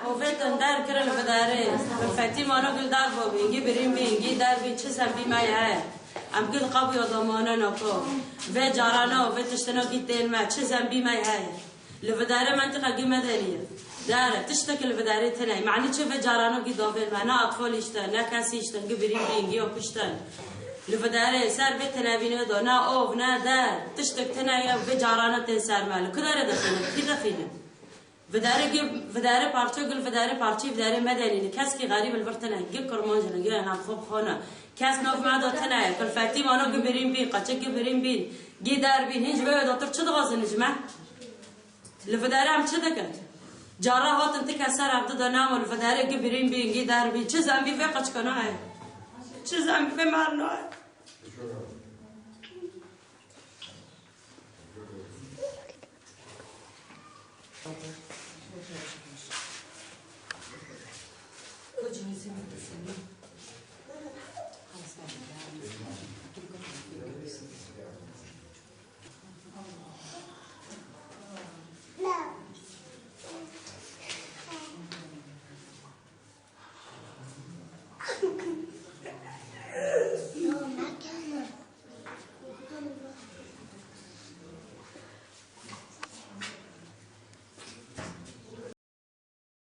وفيتن دار كرل بداري فاتي ما نقول دار بوبي بريم بيجي دار بي تشسم بي ما يعه ام قل قبي وضمانه نكو في جارانا وفي تشتنا كيتين ما تشسم بي ما يعه لفداري منطقة مدنية دار تشتكي لفداري تناي معني تشوف جارانا كي دافين معنا أطفال يشتن نا كاسي يشتن بريم بيجي وكشتن لفداري سر بيت تنابينه دو نا أوف نا دار تشتك تناي وفي جارانا تنسر ماله كدار دخينه كي دخينه فداره پارچه گل فداره پارچه فداره مدنی کس کی غریب البرتنه گل کرمان جن گل هم خوب خونه کس ناف ما داتنه کل فتی مانو گبریم بین قچه گبریم بین گی در بین هیچ به دکتر چه دغازن جمع لفداره هم چه دکت جاره هات انت کسر عبد دانم و لفداره گبریم بین گی در بین چه زنبی فقط کنه چه زنبی مرنه